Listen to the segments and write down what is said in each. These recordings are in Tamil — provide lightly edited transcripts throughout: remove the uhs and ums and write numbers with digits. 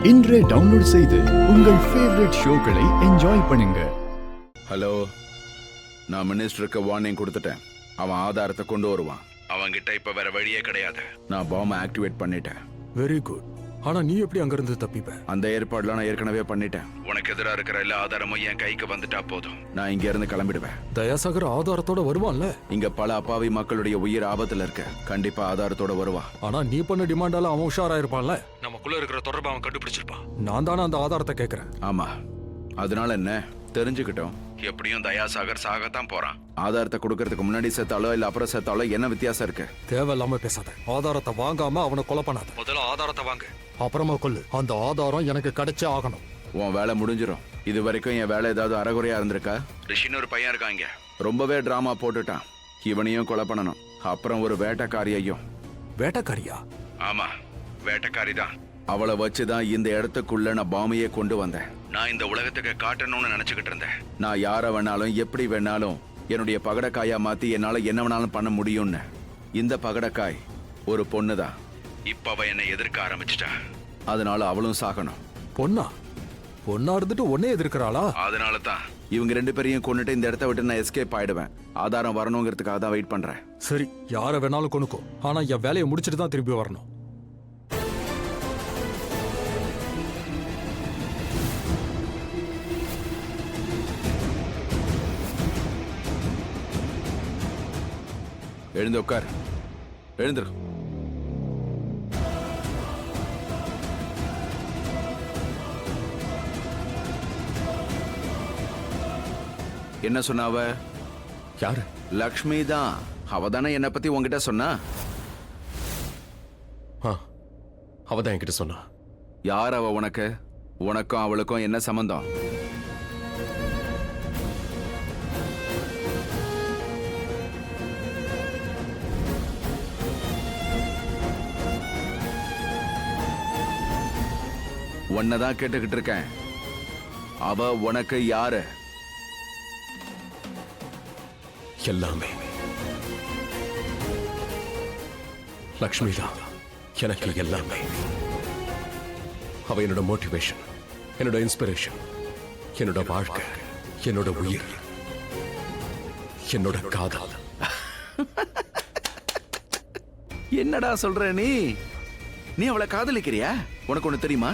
இன்றே டவுன்லோட் செய்து உங்கள் ஃபேவரட் ஷோக்களை என்ஜாய் பண்ணுங்க. ஹலோ, நான் மினிஸ்டருக்கு வார்னிங் கொடுத்துட்டேன். அவன் ஆதாரத்தை கொண்டு வருவான். அவன்கிட்ட இப்ப வேற வழியே கிடையாது. நான் பாம்பை ஆக்டிவேட் பண்ணிட்டேன். Very good. ஆனா நீ எப்படி அங்கிருந்து தப்பிப்ப? அந்த ஏற்பாடுலாம் நான் ஏற்கனவே பண்ணிட்டேன். உனக்கு எதிராக இருக்கிற எல்லா ஆதாரமும் என் கைக்கு வந்துட்டா போதும். நான் இங்க இருந்து கிளம்பிடுவேன். தயாசாகர் ஆதாரத்தோட வருவான்ல? இங்க பல அப்பாவி மக்களுடைய உயிர் ஆபத்துல இருக்க. கண்டிப்பா ஆதாரத்தோட வருவான். ஆனா நீ பண்ண டிமாண்டால அவன் உஷாரா இருப்பான்ல? நமக்குள்ள இருக்கிற தொடர்பை அவன் கண்டுபிடிச்சிருப்பான். நான் தானே அந்த ஆதாரத்தை கேட்கிறேன். ஆமா, அதனால என்ன தெரிஞ்சுக்கிட்டோம். எப்படியும் தயாசாகர் சாகத்தான் போறான். ஆதாரத்தை கொடுக்கறதுக்கு முன்னாடி செத்தாலோ இல்ல அப்புறம் செத்தாலோ என்ன வித்தியாசம் இருக்கு? தேவையில்லாம பேசாத. ஆதாரத்தை வாங்காம அவனை கொலை பண்ணாத. முதல்ல ஆதாரத்தை வாங்க, அப்புறமா கொல்லு. அந்த ஆதாரம் எனக்கு கிடைச்சே ஆகணும். உன் வேலை முடிஞ்சிடும். இது வரைக்கும் என் வேலை ஏதாவது அறகுறையா இருந்திருக்கா? ரிஷின்னு ஒரு பையன் இருக்காங்க, ரொம்பவே டிராமா போட்டுட்டான். இவனையும் கொலை பண்ணணும். அப்புறம் ஒரு வேட்டைக்காரியையும். வேட்டைக்காரியா? ஆமா, வேட்டைக்காரி தான். அவளை வச்சுதான் இந்த இடத்துக்குள்ள நான் பாமையே கொண்டு வந்தேன். நான் இந்த உலகத்துக்கு காட்டணும்னு நினைச்சுக்கிட்டு இருந்தேன். நான் யார வேணாலும் எப்படி வேணாலும் என்னுடைய பகடக்காயா மாத்தி என்னால என்ன வேணாலும் பண்ண முடியும்னு. இந்த பகடக்காய் ஒரு பொண்ணுதான். இப்ப அவ என்னை எதிர்க்க ஆரம்பிச்சிட்டா. அதனால அவளும் சாகணும். பொண்ணா? பொண்ணா இருந்துட்டு ஒன்னே எதிர்க்கிறாளா? அதனால தான் இவங்க ரெண்டு பேரையும் கொண்டுட்டு இந்த இடத்த விட்டு நான் எஸ்கேப் ஆயிடுவேன். ஆதாரம் வரணுங்கிறதுக்காக தான் வெயிட் பண்றேன். சரி, யார வேணாலும் கொண்டுக்கோ. ஆனா என் வேலையை முடிச்சிட்டு தான் திரும்பி வரணும். எழுந்து உட்கார். எழுந்துரு. என்ன சொன்னாவ? யாரு? லக்ஷ்மி தான். அவ தானே என்னை பத்தி உங்ககிட்ட சொன்னா? அவதான் என்கிட்ட சொன்னா. யார் அவ உனக்கு? உனக்கும் அவளுக்கும் என்ன சம்பந்தம்? உன்னதான் கேட்டுக்கிட்டு இருக்கேன். அவ உனக்கு யாரு? எல்லாமே. லக்ஷ்மி தான் எனக்கு எல்லாமே. அவ என்னோட மோட்டிவேஷன், என்னோட இன்ஸ்பிரேஷன், என்னோட வாழ்க்கை, என்னோட உயிர், என்னோட காதல். என்னடா சொல்ற நீ? நீ அவளை காதலிக்கிறியா? உனக்கு ஒண்ணு தெரியுமா?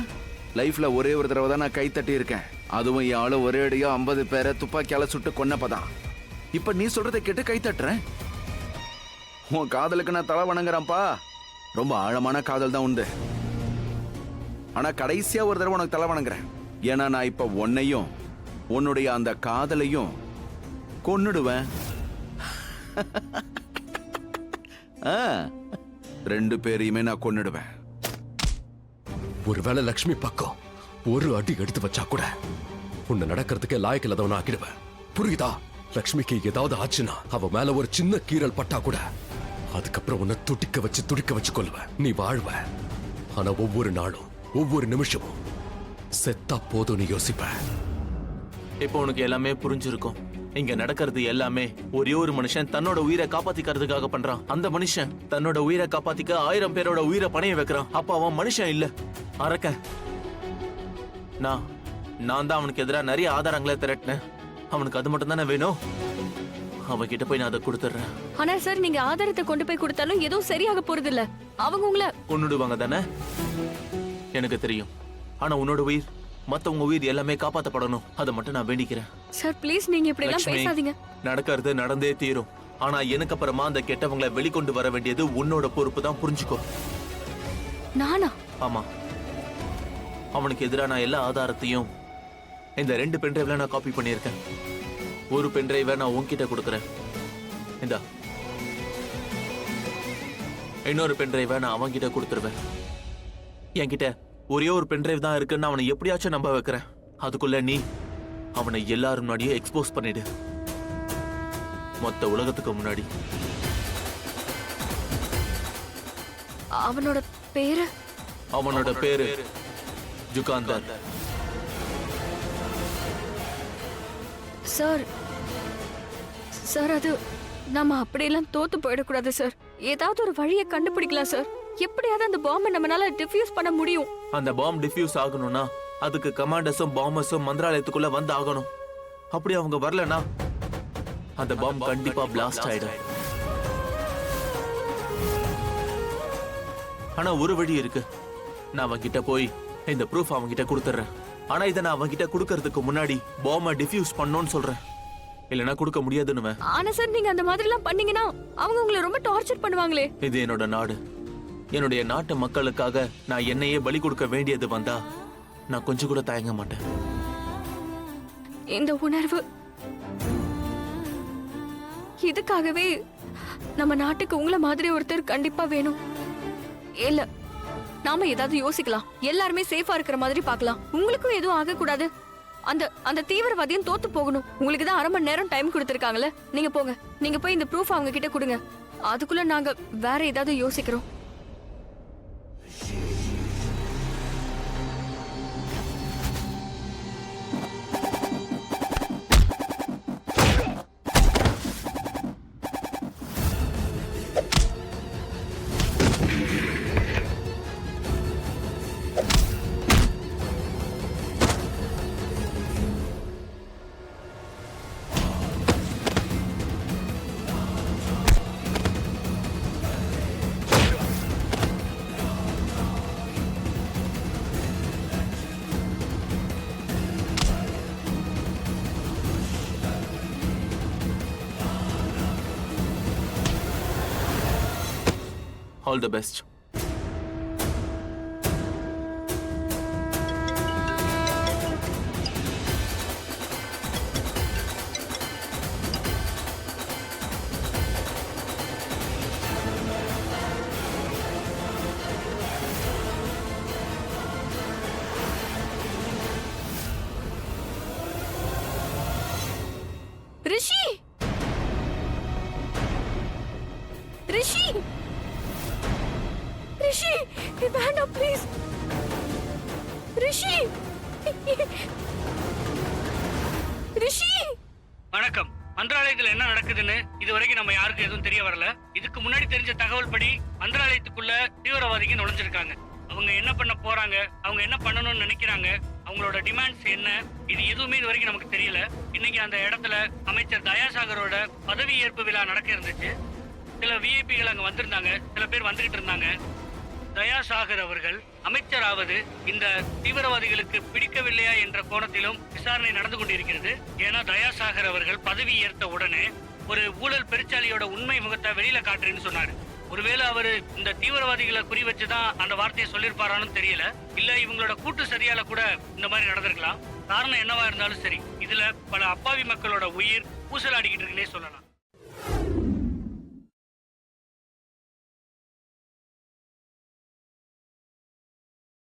லைஃப்ல ஒரே ஒரு தடவை தான் நான் கை தட்டி இருக்கேன். அதுவும் என் ஆளு ஒரே அடியா 50 பேரை துப்பாக்கியால சுட்டு கொன்னப்பதான். இப்ப நீ சொல்றதை கேட்டு கை தட்டுறேன். உன் காதலுக்கு நான் தலை வணங்குறேன்ப்பா. ரொம்ப ஆழமான காதல் தான் உண்டு. ஆனா கடைசியா ஒரு தடவை உனக்கு தலை வணங்குறேன். ஏன்னா நான் இப்ப உன்னையும் உன்னுடைய அந்த காதலையும் கொன்னுடுவேன். ரெண்டு பேரையுமே நான் கொன்னுடுவேன். ஒருவேளை லக்ஷ்மி பக்கம் ஒரு அடி எடுத்து வச்சா கூட உன்னை நடக்கிறதுக்கே லாயக்கு இல்லாதவன ஆக்கிடுவேன். புரியுதா? லக்ஷ்மிக்கு ஏதாவது ஆச்சுன்னா அவ மேல ஒரு சின்ன கீறல் பட்டா கூட அதுக்கப்புறம் உன்னை துடிக்க வச்சு கொல்லுவேன். நீ வாழ்வ. ஆனா ஒவ்வொரு நாளும் ஒவ்வொரு நிமிஷமும் செத்தா போதும் நீ யோசிப்ப. இப்போ உனக்கு எல்லாமே புரிஞ்சிருக்கும். இங்க நடக்கிறது எல்லாமே ஒரே ஒரு மனுஷன் தன்னோட உயிரை காப்பாத்திக்கிறதுக்காக பண்றான். அந்த மனுஷன் தன்னோட உயிரை காப்பாத்திக்க 1000 பேரோட உயிரை பணைய வைக்கிறான். அப்ப அவன் மனுஷன் இல்ல, அரக்க. நான் தான் அவனுக்கு எதிராக நிறைய ஆதாரங்களை திரட்டினேன். அவனுக்கு அது மட்டும் தானே வேணும். அவகிட்ட போய் நான் அதை கொடுத்துறேன். ஆனா சார், நீங்க ஆதாரத்தை கொண்டு போய் கொடுத்தாலும் எதுவும் சரியாக போறது இல்ல. அவங்க உங்களை கொன்னுடுவாங்க தானே? எனக்கு தெரியும். ஆனா உன்னோட உயிர், மத்தவங்க உயிர் எல்லாமே காப்பாற்றப்படணும். அதை மட்டும் நான் வேண்டிக்கிறேன். சார் ப்ளீஸ், நீங்க இப்படி எல்லாம் பேசாதீங்க. நடக்கிறது நடந்தே தீரும். ஆனா எனக்கு அப்புறமா அந்த கெட்டவங்களை வெளிக்கொண்டு வர வேண்டியது உன்னோட பொறுப்பு தான். புரிஞ்சுக்கோ. நானா? ஆமா. அவனுக்கு எதிரான எல்லா ஆதாரத்தையும் இந்த 2 பென்ட்ரைவ்ல நான் காப்பி பண்ணியிருக்கேன். ஒரு பென்ட்ரைவை நான் உன்கிட்ட கொடுக்குறேன். இந்தா. இன்னொரு பென்ட்ரைவை நான் அவன்கிட்ட கொடுத்துருவேன். என்கிட்ட ஒரே ஒரு பென்ட்ரைவ் தான் இருக்குன்னு அவனை எப்படியாச்சும் நம்ப வைக்கிறேன். அதுக்குள்ள நீ அவனை எல்லாரும் முன்னாடியே எக்ஸ்போஸ் பண்ணிடு. மொத்த உலகத்துக்கு முன்னாடி. அவனோட பேரு? அவனோட பேரு ஜுகாந்தர். சார் சார், அது நம்ம அப்படியெல்லாம் தோத்து போயிடக்கூடாது சார். ஏதாவது ஒரு வழியை கண்டுபிடிக்கலாம் சார். எப்படியாவது அந்த பாம்பை நம்மளால டிஃப்யூஸ் பண்ண முடியும். அந்த பாம் டிஃப்யூஸ் ஆகணும்னா அதுக்கு கமாண்டர்ஸும் பாம்பர்ஸும் மந்திராலயத்துக்குள்ள வந்து ஆகணும். அப்படி அவங்க வரலனா அந்த பாம் கண்டிப்பா பிளாஸ்ட் ஆயிடும். ஆனா ஒரு வழி இருக்கு. நான் அவன்கிட்ட போய் இந்த ப்ரூஃப் அவன்கிட்ட கொடுத்துறேன். ஆனா இதை நான் அவன்கிட்ட கொடுக்கறதுக்கு முன்னாடி பாம்பை டிஃப்யூஸ் பண்ணணும்னு சொல்றேன். இல்லைன்னா கொடுக்க முடியாதுன்னு. ஆனா சார், நீங்க அந்த மாதிரி எல்லாம் பண்ணீங்கன்னா அவங்க உங்களை ரொம்ப டார்ச்சர் பண்ணுவாங்களே. இது என்னோட நாடு. என்னுடைய நாட்டு மக்களுக்காக நான் என்னையே பலி கொடுக்க வேண்டியது வந்தா நான் கொஞ்சம் கூட தயங்க மாட்டேன். இந்த உணர்வு இதுக்காகவே நம்ம நாட்டுக்கு உங்களை மாதிரி ஒருத்தர் கண்டிப்பா வேணும். இல்ல, நாம ஏதாவது யோசிக்கலாம். எல்லாருமே சேஃபா இருக்கிற மாதிரி பார்க்கலாம். உங்களுக்கும் எதுவும் ஆக கூடாது. அந்த அந்த தீவிரவாதியும் தோத்து போகணும். உங்களுக்கு தான் 1/2 மணி நேரம் டைம் கொடுத்திருக்காங்கல்ல. நீங்க போங்க. நீங்க போய் இந்த ப்ரூஃப் அவங்க கிட்ட கொடுங்க. அதுக்குள்ள நாங்க வேற ஏதாவது யோசிக்கிறோம். All the best. ரிஷி, ரிஷி, ரிஷி, வேண்டாம் ப்ளீஸ். ரிஷி, ரிஷி. வணக்கம். மந்திராலயத்துல என்ன நடக்குதுன்னு இதுவரைக்கும் நம்ம யாருக்கும் எதுவும் தெரிய வரல. இதுக்கு முன்னாடி தெரிஞ்ச தகவல் படி மந்திராலயத்துக்குள்ள தீவிரவாதிகள் நுழைஞ்சிருக்காங்க. அவங்க என்ன பண்ண போறாங்க, அவங்க என்ன பண்ணணும்னு நினைக்கிறாங்க, அவங்களோட டிமாண்ட்ஸ் என்ன, இது எதுவுமே இது வரைக்கும் நமக்கு தெரியல. இன்னைக்கு அந்த இடத்துல அமைச்சர் தயாசாகரோட பதவி ஏற்பு விழா நடக்க இருந்துச்சு. சில விஐபிகள் அங்க வந்திருந்தாங்க, சில பேர் வந்துகிட்டு இருந்தாங்க. தயாசாகர் அவர்கள் அமைச்சராவது இந்த தீவிரவாதிகளுக்கு பிடிக்கவில்லையா என்ற கோணத்திலும் விசாரணை நடந்து கொண்டிருக்கிறது. ஏன்னா தயாசாகர் அவர்கள் பதவி ஏற்ற உடனே ஒரு ஊழல் பெருச்சாலியோட உண்மை முகத்தை வெளியில காட்டுறேன்னு சொன்னாரு. ஒருவேளை அவரு இந்த தீவிரவாதிகளை குறி வச்சுதான் அந்த வார்த்தையை சொல்லிருப்பாரான்னு தெரியல. இல்ல இவங்களோட கூட்டு சரியால கூட இந்த மாதிரி நடந்திருக்கலாம். காரணம் என்னவா இருந்தாலும் சரி, இதுல பல அப்பாவி மக்களோட உயிர் ஊசலாடிக்கிட்டு இருக்குன்னே சொல்லலாம்.